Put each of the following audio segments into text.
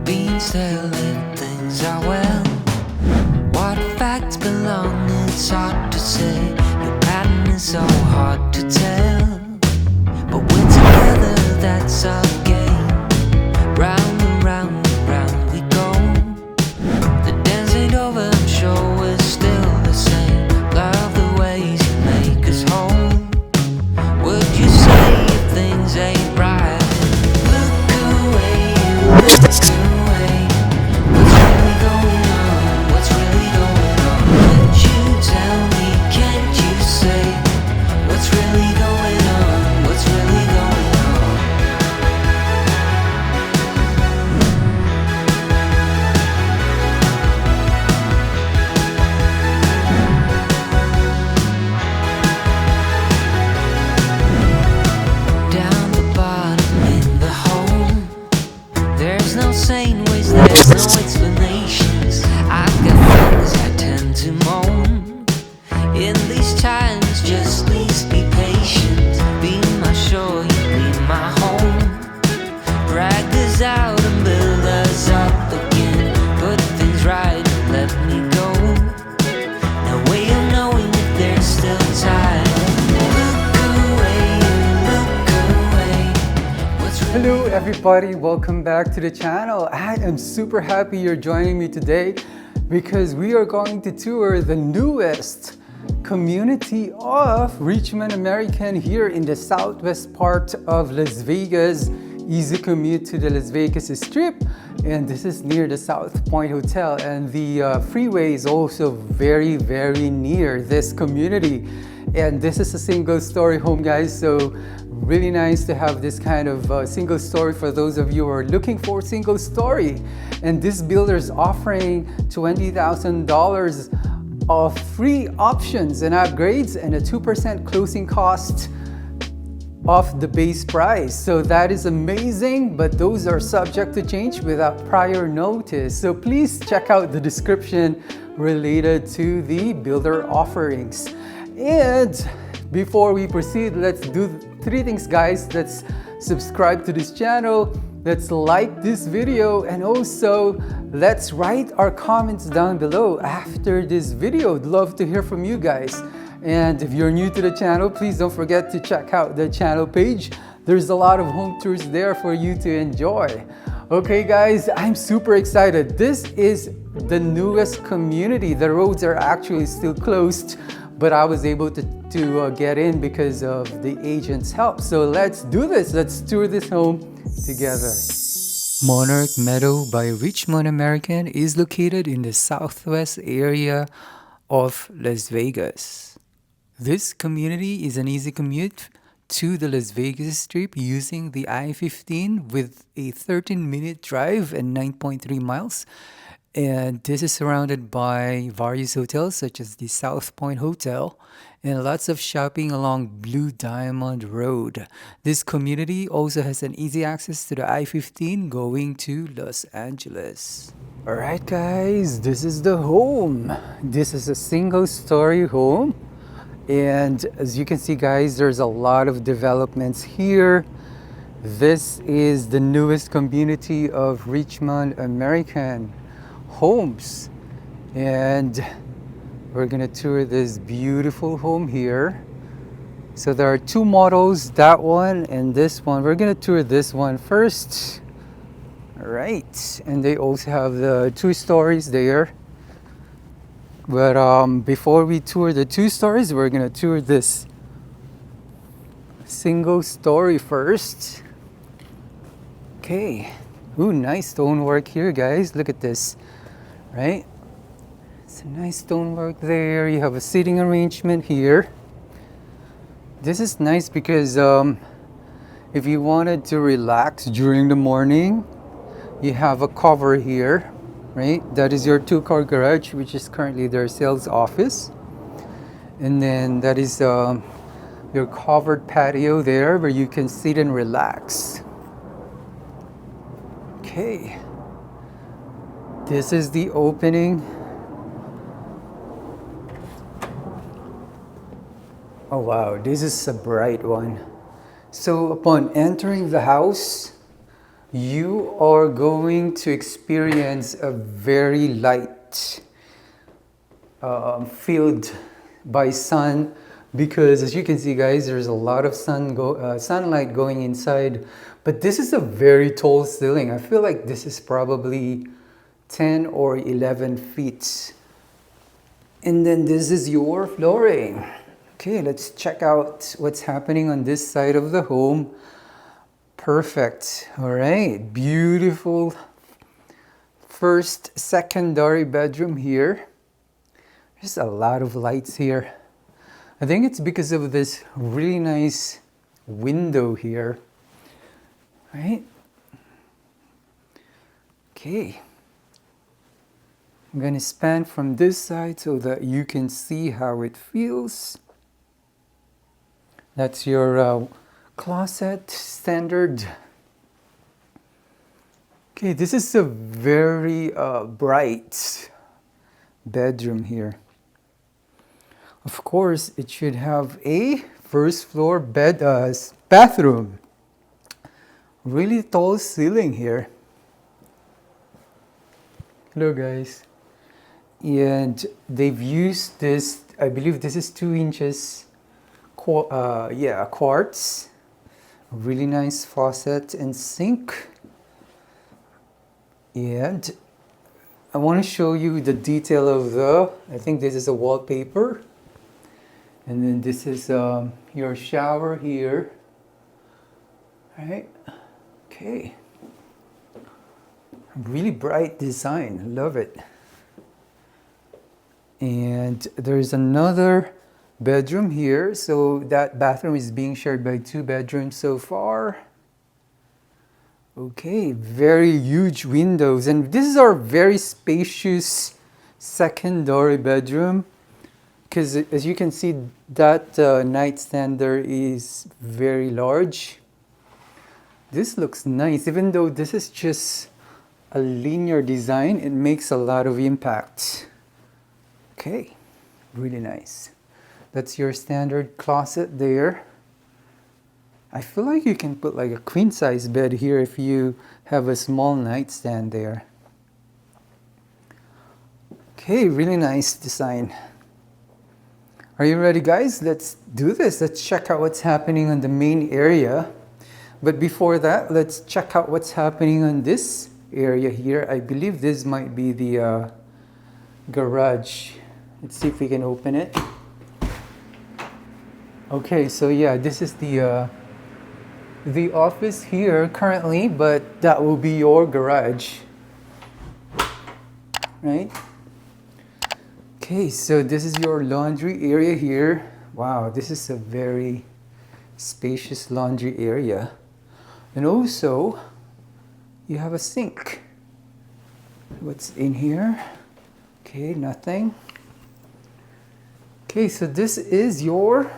beans telling things are well. What facts belong, it's hard to say. Your pattern is so hard to tell. But we're together, that's our game. Round and round and round we go. The dance ain't over, I'm sure we're still the same. Love the ways you make us whole. Would you say if things ain't right? Look away, look away. What's really going on? What's really going on? Would you tell me, can't you say what's really going on? What's really going on? Down the bottom in the home, there's no sane ways, there's no explanations. I've got things I tend to moan. In these times, just please be patient. Be my shore, you be my home. Drag us out and build us up again. Put things right and let me go. No way of knowing if there's still time. Look away, look away. What's really Hello everybody, welcome back to the channel. I am super happy you're joining me today because we are going to tour the newest community of Richmond American here in the southwest part of Las Vegas. Easy commute to the Las Vegas Strip, and this is near the South Point Hotel, and the freeway is also very near this community. And this is a single story home, guys, so really nice to have this kind of single story for those of you who are looking for single story. And this builder is offering $20,000 of free options and upgrades and a 2% closing cost of the base price. So that is amazing, but those are subject to change without prior notice. So please check out the description related to the builder offerings. And before we proceed, let's do three things, guys. Let's subscribe to this channel, let's like this video, and also let's write our comments down below after this video. I'd love to hear from you guys. And if you're new to the channel, please don't forget to check out the channel page. There's a lot of home tours there for you to enjoy. Okay guys, I'm super excited. This is the newest community. The roads are actually still closed, but I was able to get in because of the agent's help. So let's do this. Let's tour this home together. Monarch Meadow by Richmond American is located in the southwest area of Las Vegas. This community is an easy commute to the Las Vegas Strip using the I-15 with a 13-minute drive and 9.3 miles. And this is surrounded by various hotels such as the South Point Hotel and lots of shopping along Blue Diamond Road. This community also has an easy access to the I-15 going to Los Angeles. Alright guys, this is the home. This is a single story home. And as you can see guys, there's a lot of developments here. This is the newest community of Richmond American homes, and we're gonna tour this beautiful home here. So there are two models, that one and this one. We're gonna tour this one first. All right, and they also have the 2 stories there. But before we tour the 2 stories, we're gonna tour this single story first. Okay, ooh, nice stonework here guys, look at this. Right? It's a nice stonework there. You have a seating arrangement here. This is nice because if you wanted to relax during the morning, you have a cover here, right? That is your 2-car garage, which is currently their sales office. And then that is your covered patio there where you can sit and relax. Okay. This is the opening. Oh wow, this is a bright one. So upon entering the house, you are going to experience a very light field by sun, because as you can see guys, there's a lot of sunlight going inside, but this is a very tall ceiling. I feel like this is probably 10 or 11 feet. And then this is your flooring. Okay, let's check out what's happening on this side of the home. Perfect. All right, beautiful first secondary bedroom here. There's a lot of lights here. I think it's because of this really nice window here, right? Okay. I'm gonna span from this side so that you can see how it feels. That's your closet standard. Okay, this is a very bright bedroom here. Of course, it should have a first floor bathroom. Really tall ceiling here. Hello guys. And they've used this, I believe this is 2 inches quartz. A really nice faucet and sink. And I want to show you the detail of I think this is a wallpaper. And then this is your shower here. All right. Okay. Really bright design. Love it. And there's another bedroom here. So that bathroom is being shared by 2 bedrooms so far. Okay, very huge windows. And this is our very spacious secondary bedroom. Because as you can see, that nightstand there is very large. This looks nice. Even though this is just a linear design, it makes a lot of impact. Okay, really nice. That's your standard closet there. I feel like you can put like a queen size bed here if you have a small nightstand there. Okay, really nice design. Are you ready guys? Let's do this. Let's check out what's happening on the main area. But before that, let's check out what's happening on this area here. I believe this might be the garage. Let's see if we can open it. Okay, so yeah, this is the office here currently, but that will be your garage, right? Okay, so this is your laundry area here. Wow, this is a very spacious laundry area. And also, you have a sink. What's in here? Okay, nothing. Okay, so this is your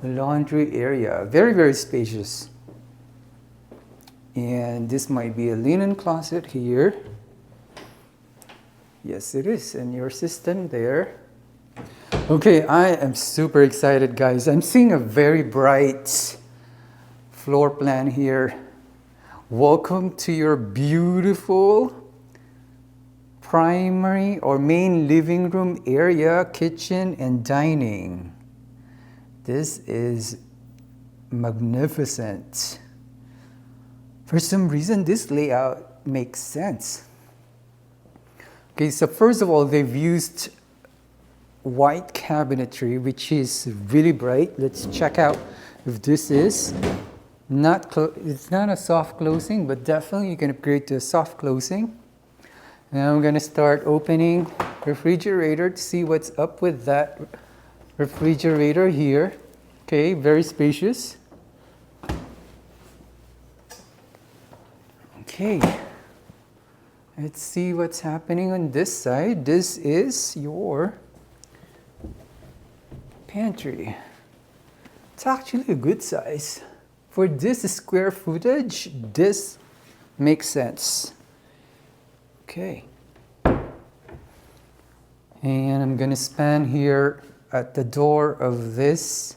laundry area. Very, very spacious. And this might be a linen closet here. Yes, it is. And your system there. Okay, I am super excited, guys. I'm seeing a very bright floor plan here. Welcome to your beautiful primary or main living room area, kitchen, and dining. This is magnificent. For some reason, this layout makes sense. Okay, so first of all, they've used white cabinetry, which is really bright. Let's check out if this is it's not a soft closing, but definitely you can upgrade to a soft closing. Now I'm gonna start opening refrigerator to see what's up with that refrigerator here. Okay, very spacious. Okay. Let's see what's happening on this side. This is your pantry. It's actually a good size. For this square footage, this makes sense. Okay. And I'm gonna span here at the door of this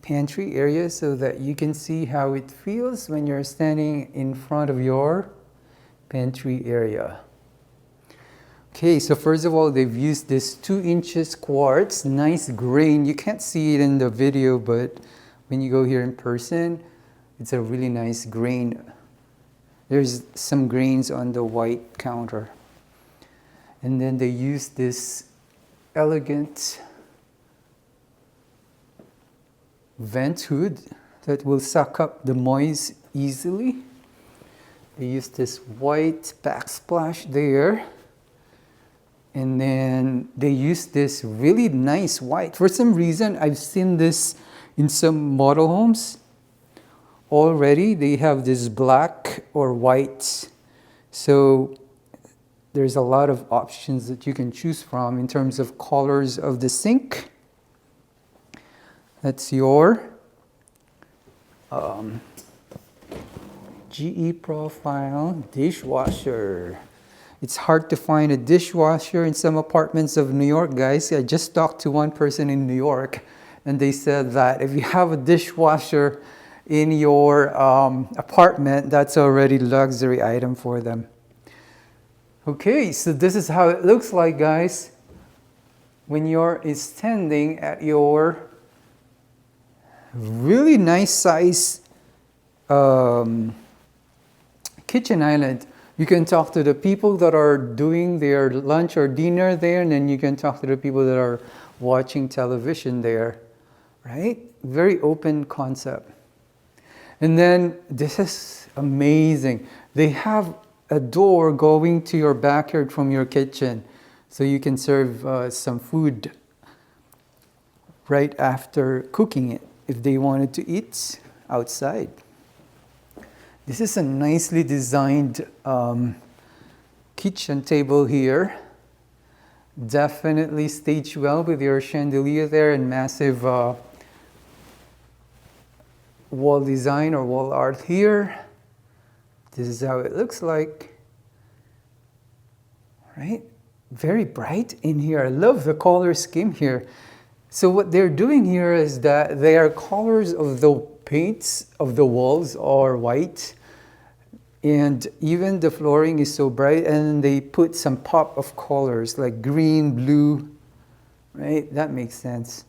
pantry area so that you can see how it feels when you're standing in front of your pantry area. Okay, so first of all, they've used this 2 inches quartz, nice grain. You can't see it in the video, but when you go here in person, it's a really nice grain. There's some grains on the white counter. And then they use this elegant vent hood that will suck up the moist easily. They use this white backsplash there. And then they use this really nice white. For some reason, I've seen this in some model homes already. They have this black or white. So there's a lot of options that you can choose from in terms of colors of the sink. That's your GE profile dishwasher. It's hard to find a dishwasher in some apartments of New York, guys. I just talked to one person in New York, and they said that if you have a dishwasher in your apartment, that's already a luxury item for them. Okay, so this is how it looks like, guys, when you're standing at your really nice size kitchen island. You can talk to the people that are doing their lunch or dinner there, and then you can talk to the people that are watching television there, right? Very open concept. And then this is amazing. They have a door going to your backyard from your kitchen, so you can serve some food right after cooking it if they wanted to eat outside. This is a nicely designed kitchen table here. Definitely staged well with your chandelier there and massive wall design or wall art here. This is how it looks like. Right? Very bright in here. I love the color scheme here. So what they're doing here is that their colors of the paints of the walls are white, and even the flooring is so bright, and they put some pop of colors like green, blue, right? That makes sense.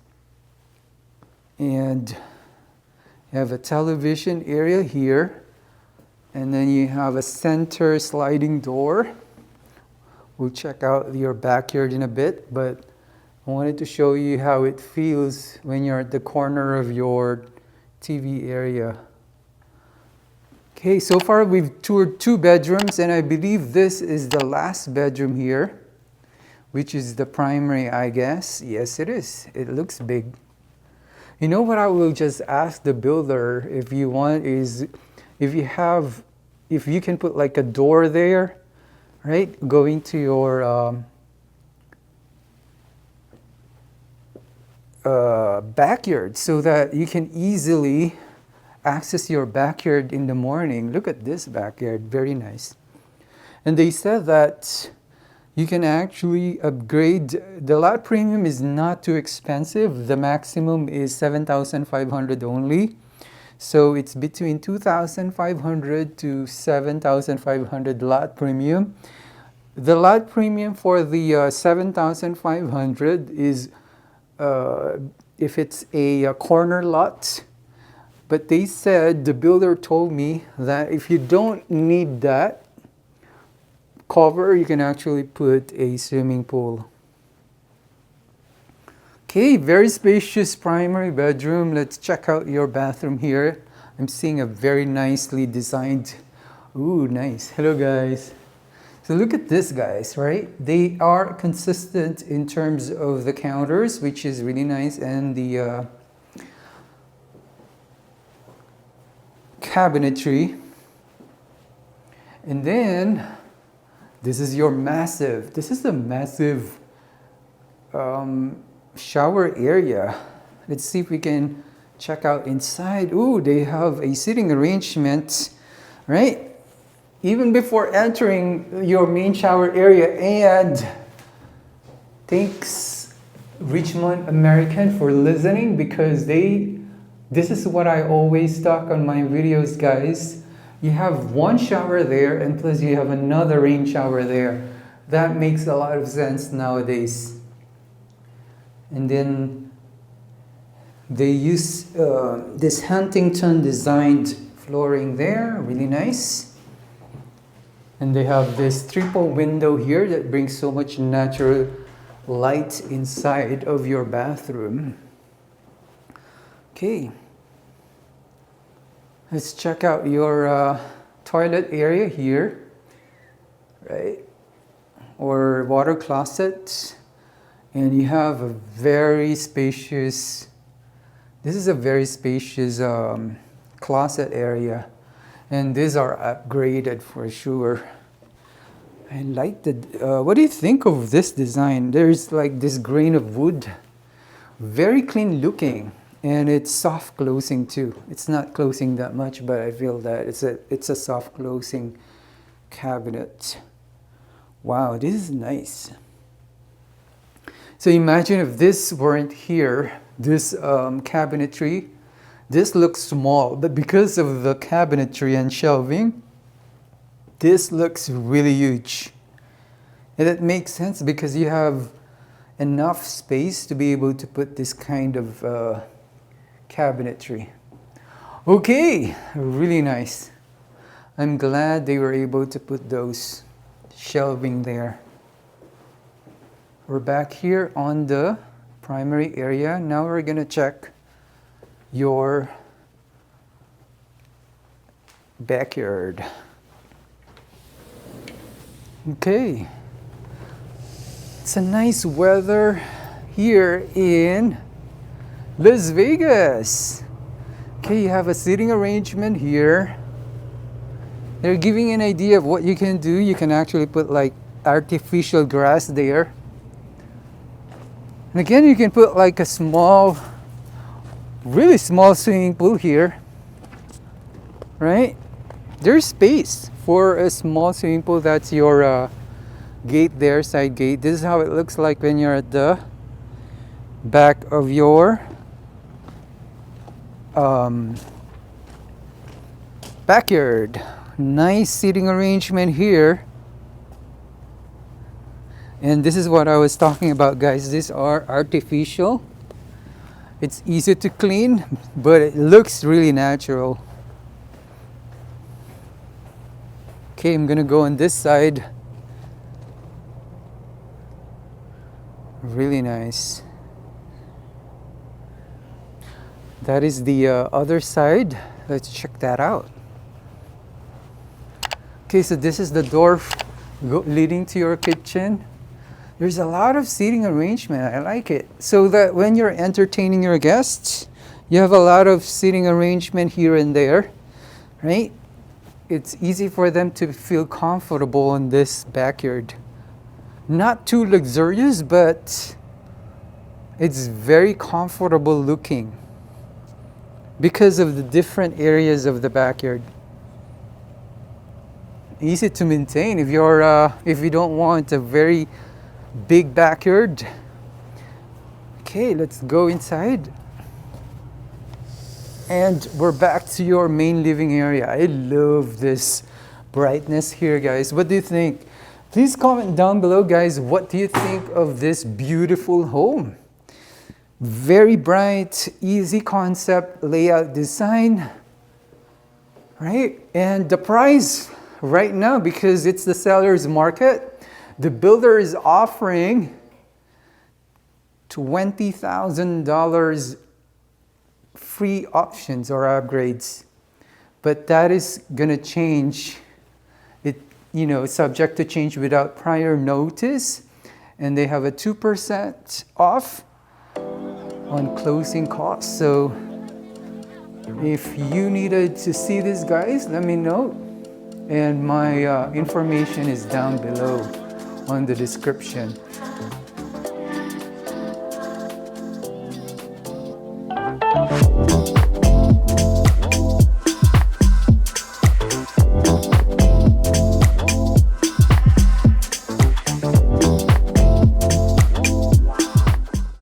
And you have a television area here, and then you have a center sliding door. We'll check out your backyard in a bit, but I wanted to show you how it feels when you're at the corner of your TV area. Okay, so far we've toured 2 bedrooms, and I believe this is the last bedroom here, which is the primary, I guess. Yes, it is. It looks big. You know what I will just ask the builder if you want is if you can put like a door there, right, going to your backyard so that you can easily access your backyard in the morning. Look at this backyard, very nice. And they said that you can actually upgrade. The lot premium is not too expensive. The maximum is $7,500 only. So it's between $2,500 to $7,500 lot premium. The lot premium for the $7,500 is if it's a corner lot, but they said, the builder told me that if you don't need that cover, you can actually put a swimming pool. Okay, very spacious primary bedroom. Let's check out your bathroom here. I'm seeing a very nicely designed, ooh, nice. Hello guys. So look at this, guys, right? They are consistent in terms of the counters, which is really nice, and the cabinetry. And then this is your massive, this is a massive shower area. Let's see if we can check out inside. Ooh, they have a seating arrangement, right? Even before entering your main shower area. And thanks Richmond American for listening, because they This is what I always talk on my videos, guys. You have one shower there and plus you have another rain shower there. That makes a lot of sense nowadays. And then they use this Huntington designed flooring there, really nice. And they have this triple window here that brings so much natural light inside of your bathroom. Okay. Let's check out your toilet area here, right? Or water closet. And you have a very spacious, this is a very spacious closet area. And these are upgraded for sure. I like the, what do you think of this design? There's like this grain of wood, very clean looking. And it's soft closing too. It's not closing that much, but I feel that it's a soft closing cabinet. Wow, this is nice. So imagine if this weren't here, this cabinetry, this looks small, but because of the cabinetry and shelving, this looks really huge. And it makes sense because you have enough space to be able to put this kind of cabinetry. Okay, really nice. I'm glad they were able to put those shelving there. We're back here on the primary area. Now we're gonna check your backyard. Okay, it's a nice weather here in Las Vegas. Okay, you have a seating arrangement here. They're giving an idea of what you can do. You can actually put like artificial grass there. And again, you can put like a small, really small swimming pool here, right? There's space for a small swimming pool. That's your gate there, side gate. This is how it looks like when you're at the back of your backyard. Nice seating arrangement here. And this is what I was talking about, guys. These are artificial. It's easy to clean, but it looks really natural. Okay, I'm gonna go on this side. Really nice. That is the other side. Let's check that out. Okay, so this is the door leading to your kitchen. There's a lot of seating arrangement. I like it. So that when you're entertaining your guests, you have a lot of seating arrangement here and there, right? It's easy for them to feel comfortable in this backyard. Not too luxurious, but it's very comfortable looking because of the different areas of the backyard. Easy to maintain if you don't want a very big backyard. Okay, let's go inside. And we're back to your main living area. I love this brightness here, guys. What do you think? Please comment down below, guys. What do you think of this beautiful home? Very bright, easy concept, layout design, right? And the price right now, because it's the seller's market, the builder is offering $20,000 free options or upgrades. But that is gonna change. It, you know, subject to change without prior notice. And they have a 2% off on closing costs. So if you needed to see this, guys, let me know. And my information is down below on the description.